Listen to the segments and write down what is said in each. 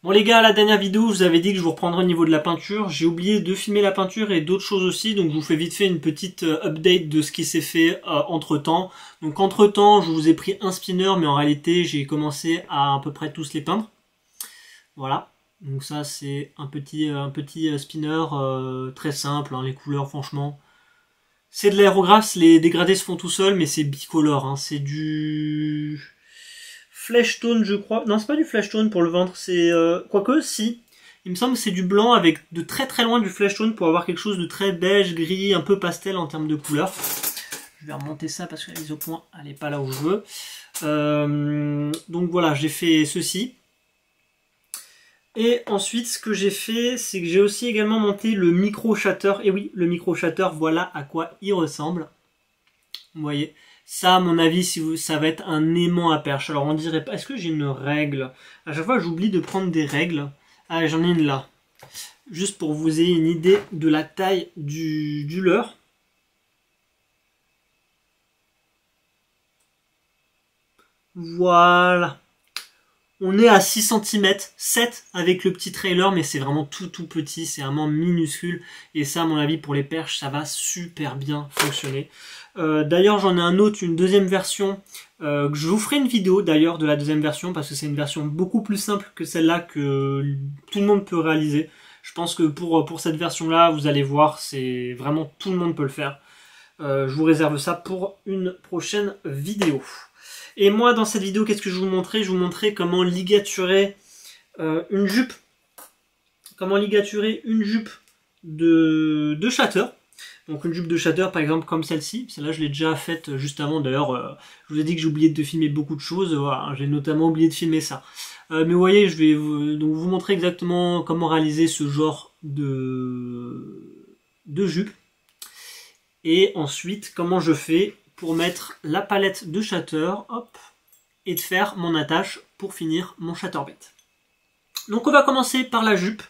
Bon les gars, à la dernière vidéo, je vous avais dit que je vous reprendrai au niveau de la peinture. J'ai oublié de filmer la peinture et d'autres choses aussi, donc je vous fais vite fait une petite update de ce qui s'est fait entre temps. Donc entre temps, je vous ai pris un spinner, mais en réalité, j'ai commencé à peu près tous les peindre. Voilà. Donc ça, c'est un petit spinner très simple, hein, les couleurs, franchement. C'est de l'aérographe, les dégradés se font tout seuls, mais c'est bicolore, hein, c'est du... Flesh tone, je crois. Non, c'est pas du flesh tone pour le ventre, c'est... Quoique, si. Il me semble que c'est du blanc avec de très très loin du flesh tone pour avoir quelque chose de très beige, gris, un peu pastel en termes de couleur. Je vais remonter ça parce que la mise au point, elle n'est pas là où je veux. Donc voilà, j'ai fait ceci. Et ensuite, ce que j'ai fait, c'est que j'ai aussi également monté le micro shatter. Et oui, le micro shatter, voilà à quoi il ressemble. Vous voyez, ça, à mon avis, ça va être un aimant à perche. Alors, on dirait pas... Est-ce que j'ai une règle? À chaque fois, j'oublie de prendre des règles. Ah, j'en ai une là. Juste pour vous ayez une idée de la taille du leurre. Voilà. On est à 6 cm, 7 avec le petit trailer, mais c'est vraiment tout petit, c'est vraiment minuscule. Et ça, à mon avis, pour les perches, ça va super bien fonctionner. D'ailleurs, j'en ai un autre, une deuxième version. Que je vous ferai une vidéo d'ailleurs de la deuxième version, parce que c'est une version beaucoup plus simple que celle-là que tout le monde peut réaliser. Je pense que pour cette version-là, vous allez voir, c'est vraiment tout le monde peut le faire. Je vous réserve ça pour une prochaine vidéo. Et moi, dans cette vidéo, qu'est-ce que je vous montrais? Je vous montrais comment ligaturer une jupe. Comment ligaturer une jupe de shatter. Donc une jupe de shatter, par exemple, comme celle-ci. Celle-là, je l'ai déjà faite juste avant. D'ailleurs, je vous ai dit que j'ai oublié de filmer beaucoup de choses. Voilà, j'ai notamment oublié de filmer ça. Mais vous voyez, je vais donc vous montrer exactement comment réaliser ce genre de jupe. Et ensuite, comment je fais pour mettre la palette de shatter, hop, et de faire mon attache pour finir mon shatterbait. Donc on va commencer par la jupe.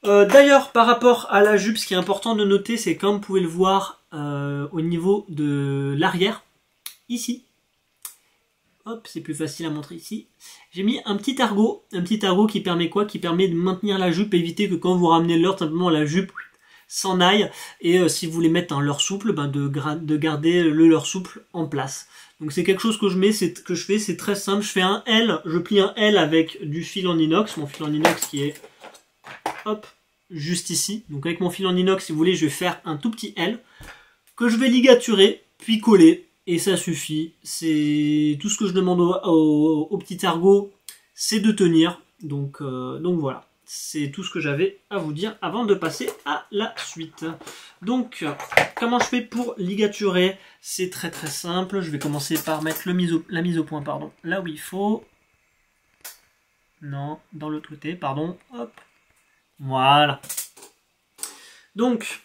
D'ailleurs, par rapport à la jupe, ce qui est important de noter, c'est comme vous pouvez le voir au niveau de l'arrière, ici. Hop, c'est plus facile à montrer ici. J'ai mis un petit ergot qui permet quoi? Qui permet de maintenir la jupe, éviter que quand vous ramenez le leurre, simplement la jupe s'en aille, et si vous voulez mettre un leurre souple, ben de garder le leurre souple en place. Donc c'est quelque chose que je fais, c'est très simple. Je fais un L, je plie un L avec du fil en inox, mon fil en inox qui est hop, juste ici. Donc avec mon fil en inox, si vous voulez, je vais faire un tout petit L que je vais ligaturer, puis coller, et ça suffit. C'est tout ce que je demande au petit ergot, c'est de tenir. Donc voilà. C'est tout ce que j'avais à vous dire avant de passer à la suite. Donc, comment je fais pour ligaturer? C'est très très simple. Je vais commencer par mettre la mise au point, pardon, là où il faut. Non, dans l'autre côté, pardon. Hop. Voilà. Donc,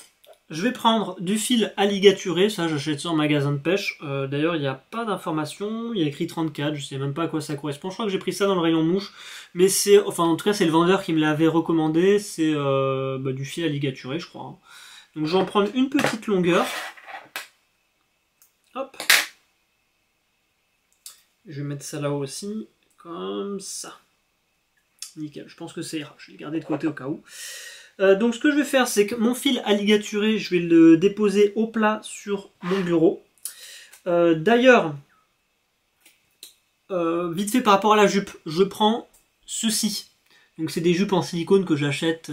je vais prendre du fil à ligaturer, ça j'achète ça en magasin de pêche. D'ailleurs il n'y a pas d'information, il y a écrit 34, je sais même pas à quoi ça correspond. Je crois que j'ai pris ça dans le rayon mouche, mais c'est, enfin en tout cas c'est le vendeur qui me l'avait recommandé, c'est du fil à ligaturer je crois. Hein. Donc je vais en prendre une petite longueur. Hop. Je vais mettre ça là aussi, comme ça. Nickel, je pense que ça ira, je vais le garder de côté au cas où. Donc ce que je vais faire, c'est que mon fil à ligaturer, je vais le déposer au plat sur mon bureau. D'ailleurs, vite fait par rapport à la jupe, je prends ceci. Donc c'est des jupes en silicone que j'achète,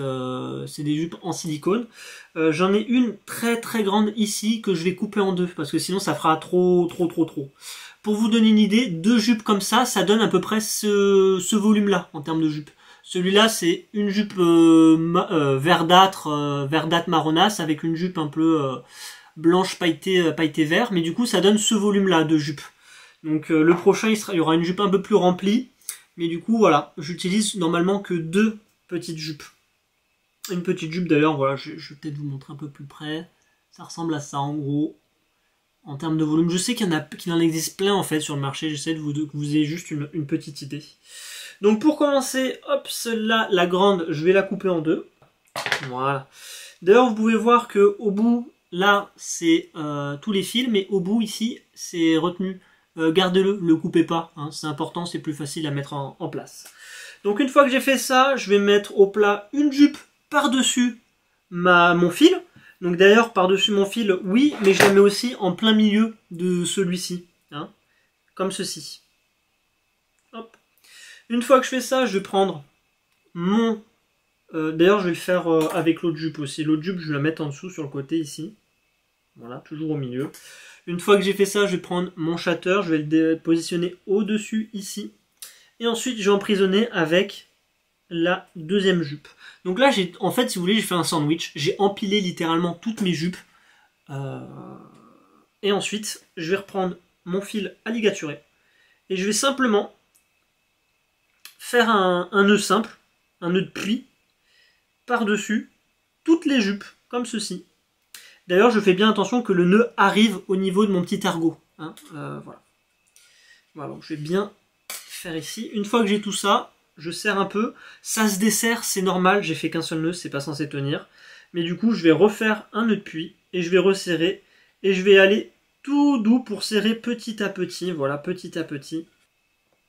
c'est des jupes en silicone. J'en ai une très très grande ici que je vais couper en deux, parce que sinon ça fera trop. Pour vous donner une idée, deux jupes comme ça donne à peu près ce volume-là en termes de jupe. Celui-là, c'est une jupe verdâtre marronasse avec une jupe un peu blanche pailletée vert. Mais du coup, ça donne ce volume-là de jupe. Donc le prochain, il y aura une jupe un peu plus remplie. Mais du coup, voilà, j'utilise normalement que deux petites jupes. Une petite jupe d'ailleurs, voilà, je vais peut-être vous montrer un peu plus près. Ça ressemble à ça en gros. En termes de volume, je sais qu'il en existe plein en fait sur le marché. J'essaie que vous ayez juste une petite idée. Donc pour commencer, hop, celle-là, la grande, je vais la couper en deux. Voilà. D'ailleurs, vous pouvez voir que au bout, là, c'est tous les fils, mais au bout ici, c'est retenu. Gardez-le, le coupez pas. Hein, c'est important, c'est plus facile à mettre en place. Donc une fois que j'ai fait ça, je vais mettre au plat une jupe par-dessus mon fil. Donc d'ailleurs, par-dessus mon fil, oui, mais je la mets aussi en plein milieu de celui-ci. Hein, comme ceci. Hop. Une fois que je fais ça, je vais prendre mon... d'ailleurs, je vais le faire avec l'autre jupe aussi. L'autre jupe, je vais la mettre en dessous sur le côté ici. Voilà, toujours au milieu. Une fois que j'ai fait ça, je vais prendre mon shatter, je vais le positionner au-dessus ici. Et ensuite, je vais emprisonner avec la deuxième jupe. Donc là, en fait, si vous voulez, j'ai fait un sandwich. J'ai empilé littéralement toutes mes jupes. Et ensuite, je vais reprendre mon fil à ligaturer. Et je vais simplement faire un nœud simple, un nœud de pli, par-dessus toutes les jupes, comme ceci. D'ailleurs, je fais bien attention que le nœud arrive au niveau de mon petit ergot. Hein, voilà. Voilà, donc je vais bien faire ici. Une fois que j'ai tout ça, je serre un peu. Ça se desserre, c'est normal, j'ai fait qu'un seul nœud, c'est pas censé tenir. Mais du coup, je vais refaire un nœud de puits et je vais resserrer. Et je vais aller tout doux pour serrer petit à petit. Voilà, petit à petit.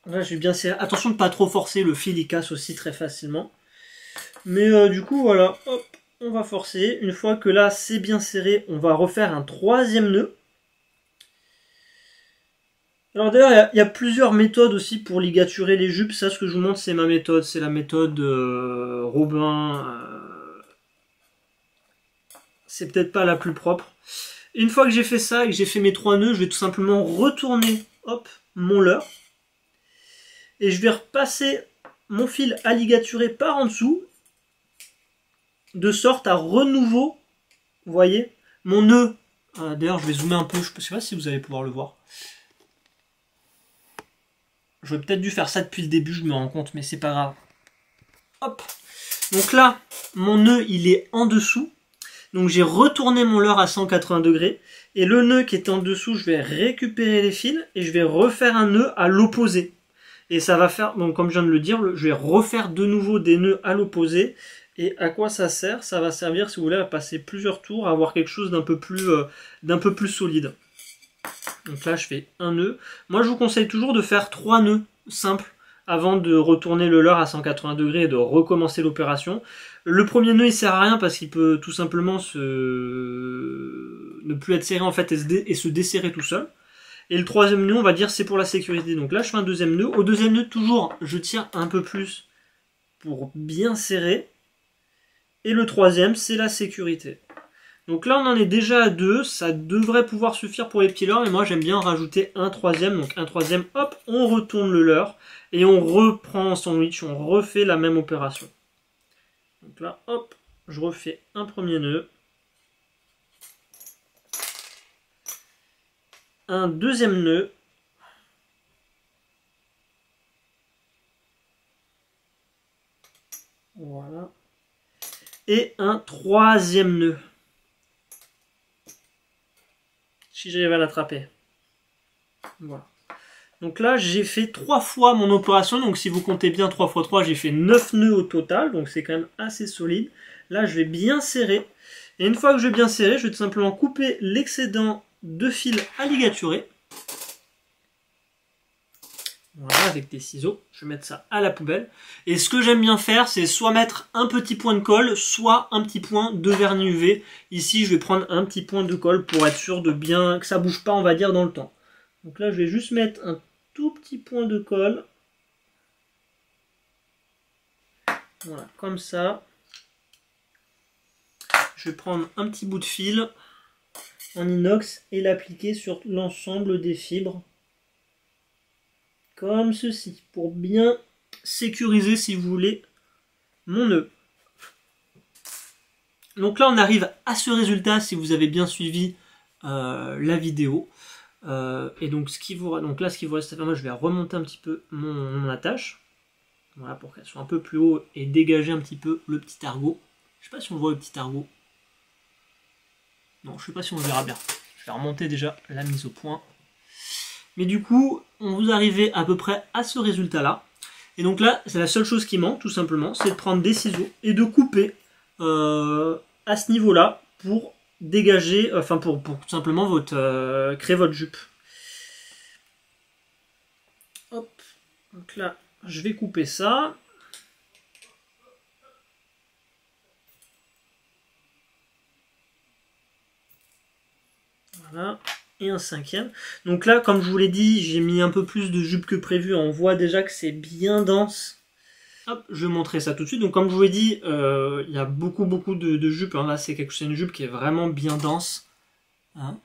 Là, je vais bien serrer. Attention de ne pas trop forcer, le fil il casse aussi très facilement. Mais du coup, voilà, hop, on va forcer. Une fois que là, c'est bien serré, on va refaire un troisième nœud. Alors d'ailleurs, il y a plusieurs méthodes aussi pour ligaturer les jupes. Ça, ce que je vous montre, c'est ma méthode. C'est la méthode Robin. C'est peut-être pas la plus propre. Et une fois que j'ai fait ça et que j'ai fait mes 3 nœuds, je vais tout simplement retourner, hop, mon leurre. Et je vais repasser mon fil à ligaturer par en dessous. De sorte à renouveau, vous voyez, mon nœud. D'ailleurs, je vais zoomer un peu, je ne sais pas si vous allez pouvoir le voir. J'aurais peut-être dû faire ça depuis le début, je me rends compte, mais c'est pas grave. Hop. Donc là, mon nœud, il est en dessous. Donc j'ai retourné mon leurre à 180 degrés. Et le nœud qui est en dessous, je vais récupérer les fils et je vais refaire un nœud à l'opposé. Et ça va faire, donc comme je viens de le dire, je vais refaire de nouveau des nœuds à l'opposé. Et à quoi ça sert? Ça va servir, si vous voulez, à passer plusieurs tours, à avoir quelque chose d'un peu plus solide. Donc là, je fais un nœud. Moi, je vous conseille toujours de faire 3 nœuds simples avant de retourner le leurre à 180 degrés et de recommencer l'opération. Le premier nœud, il sert à rien parce qu'il peut tout simplement ne plus être serré en fait et se desserrer tout seul. Et le troisième nœud, on va dire, c'est pour la sécurité. Donc là, je fais un deuxième nœud. Au deuxième nœud, toujours, je tire un peu plus pour bien serrer. Et le troisième, c'est la sécurité. Donc là, on en est déjà à 2. Ça devrait pouvoir suffire pour les petits leurres. Et moi, j'aime bien rajouter un troisième. Donc un troisième, hop, on retourne le leurre. Et on reprend en sandwich. On refait la même opération. Donc là, hop, je refais un premier nœud. Un deuxième nœud. Voilà. Et un troisième nœud. Si j'arrive à l'attraper. Voilà. Donc là, j'ai fait 3 fois mon opération. Donc si vous comptez bien 3 x 3, j'ai fait 9 nœuds au total. Donc c'est quand même assez solide. Là, je vais bien serrer. Et une fois que je vais bien serrer, je vais tout simplement couper l'excédent de fil à ligaturer. Voilà, avec des ciseaux. Je vais mettre ça à la poubelle. Et ce que j'aime bien faire, c'est soit mettre un petit point de colle, soit un petit point de vernis UV. Ici, je vais prendre un petit point de colle pour être sûr de bien que ça bouge pas, on va dire, dans le temps. Donc là, je vais juste mettre un tout petit point de colle. Voilà, comme ça. Je vais prendre un petit bout de fil en inox et l'appliquer sur l'ensemble des fibres. Comme ceci, pour bien sécuriser, si vous voulez, mon nœud. Donc là, on arrive à ce résultat si vous avez bien suivi la vidéo. Et donc, donc là, ce qui vous reste à faire, moi, je vais remonter un petit peu mon attache. Voilà, pour qu'elle soit un peu plus haut et dégager un petit peu le petit ergot. Je ne sais pas si on voit le petit ergot. Non, je ne sais pas si on le verra bien. Je vais remonter déjà la mise au point. Mais du coup, on vous arrivez à peu près à ce résultat-là. Et donc là, c'est la seule chose qui manque, tout simplement, c'est de prendre des ciseaux et de couper à ce niveau-là pour dégager, enfin pour tout simplement créer votre jupe. Hop, donc là, je vais couper ça. Voilà. Et un 5e. Donc là, comme je vous l'ai dit, j'ai mis un peu plus de jupe que prévu. On voit déjà que c'est bien dense. Hop, je vais montrer ça tout de suite. Donc comme je vous l'ai dit, il y a beaucoup de jupes. Hein. Là, c'est une jupe qui est vraiment bien dense. Hein.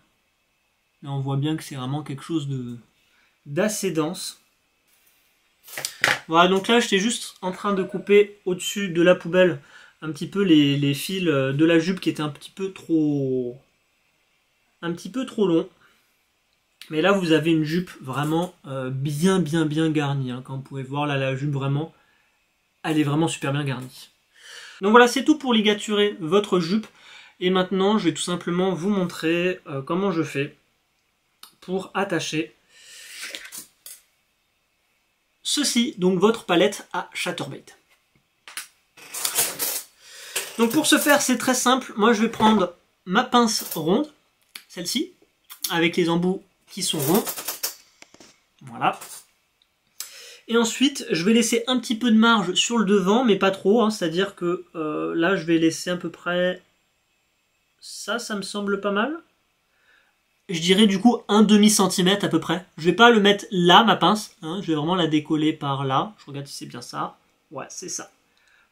Là, on voit bien que c'est vraiment quelque chose d'assez dense. Voilà, donc là, j'étais juste en train de couper au-dessus de la poubelle un petit peu les fils de la jupe qui étaient un petit peu trop longs. Mais là, vous avez une jupe vraiment bien garnie. Hein. Comme vous pouvez voir, là, la jupe, vraiment, elle est vraiment super bien garnie. Donc voilà, c'est tout pour ligaturer votre jupe. Et maintenant, je vais tout simplement vous montrer comment je fais pour attacher ceci, donc votre palette à Chatterbait. Donc pour ce faire, c'est très simple. Moi, je vais prendre ma pince ronde, celle-ci, avec les embouts qui sont ronds. Voilà. Et ensuite, je vais laisser un petit peu de marge sur le devant, mais pas trop. Hein, c'est-à-dire que là, je vais laisser à peu près... Ça me semble pas mal. Je dirais du coup un demi-centimètre à peu près. Je vais pas le mettre là, ma pince. Hein, je vais vraiment la décoller par là. Je regarde si c'est bien ça. Ouais, c'est ça.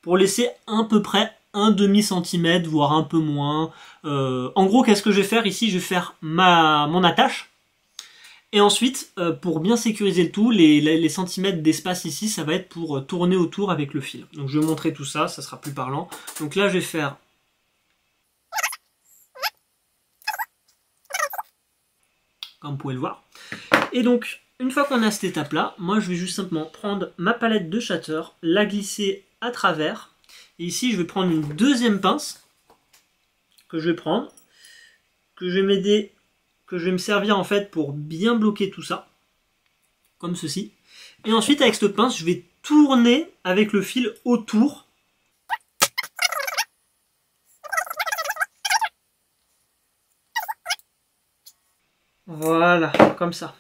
Pour laisser à peu près un demi-centimètre, voire un peu moins. En gros, qu'est-ce que je vais faire ici? Je vais faire mon attache. Et ensuite, pour bien sécuriser le tout, les centimètres d'espace ici, ça va être pour tourner autour avec le fil. Donc je vais montrer tout ça, ça sera plus parlant. Donc là, je vais faire... Comme vous pouvez le voir. Et donc, une fois qu'on a cette étape-là, moi je vais juste simplement prendre ma palette de shatter, la glisser à travers. Et ici, je vais prendre une deuxième pince que je vais prendre, que je vais me servir en fait pour bien bloquer tout ça, comme ceci. Et ensuite, avec cette pince, je vais tourner avec le fil autour. Voilà, comme ça.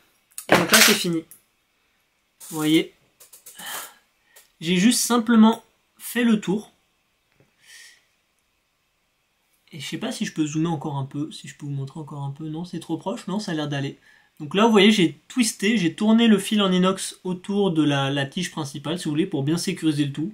Et donc là, c'est fini. Vous voyez, j'ai juste simplement fait le tour. Et je sais pas si je peux zoomer encore un peu, si je peux vous montrer encore un peu. Non, c'est trop proche. Non, ça a l'air d'aller. Donc là, vous voyez, j'ai twisté, j'ai tourné le fil en inox autour de la tige principale, si vous voulez, pour bien sécuriser le tout.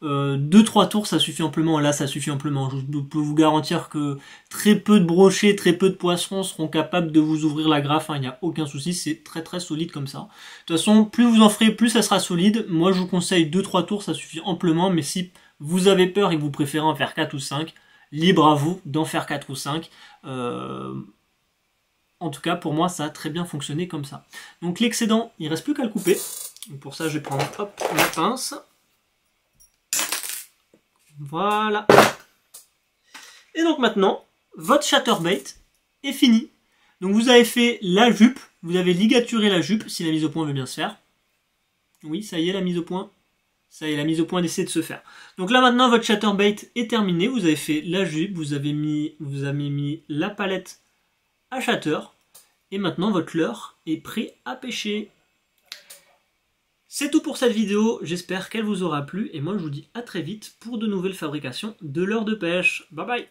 2-3 tours, ça suffit amplement. Là, ça suffit amplement. Je peux vous garantir que très peu de brochets, très peu de poissons seront capables de vous ouvrir la graffe. Il n'y a aucun souci, c'est très solide comme ça. De toute façon, plus vous en ferez, plus ça sera solide. Moi, je vous conseille 2-3 tours, ça suffit amplement. Mais si vous avez peur et que vous préférez en faire 4 ou 5, libre à vous d'en faire 4 ou 5. En tout cas, pour moi, ça a très bien fonctionné comme ça. Donc l'excédent, il ne reste plus qu'à le couper. Donc, pour ça, je vais prendre hop, ma pince. Voilà. Et donc maintenant, votre Chatterbait est fini. Donc vous avez fait la jupe, vous avez ligaturé la jupe, si la mise au point veut bien se faire. Oui, ça y est, la mise au point. Ça y est, la mise au point d'essayer de se faire. Donc là maintenant, votre Chatterbait est terminé. Vous avez fait la jupe, vous avez mis la palette à shatter. Et maintenant, votre leurre est prêt à pêcher. C'est tout pour cette vidéo. J'espère qu'elle vous aura plu. Et moi, je vous dis à très vite pour de nouvelles fabrications de leurre de pêche. Bye bye!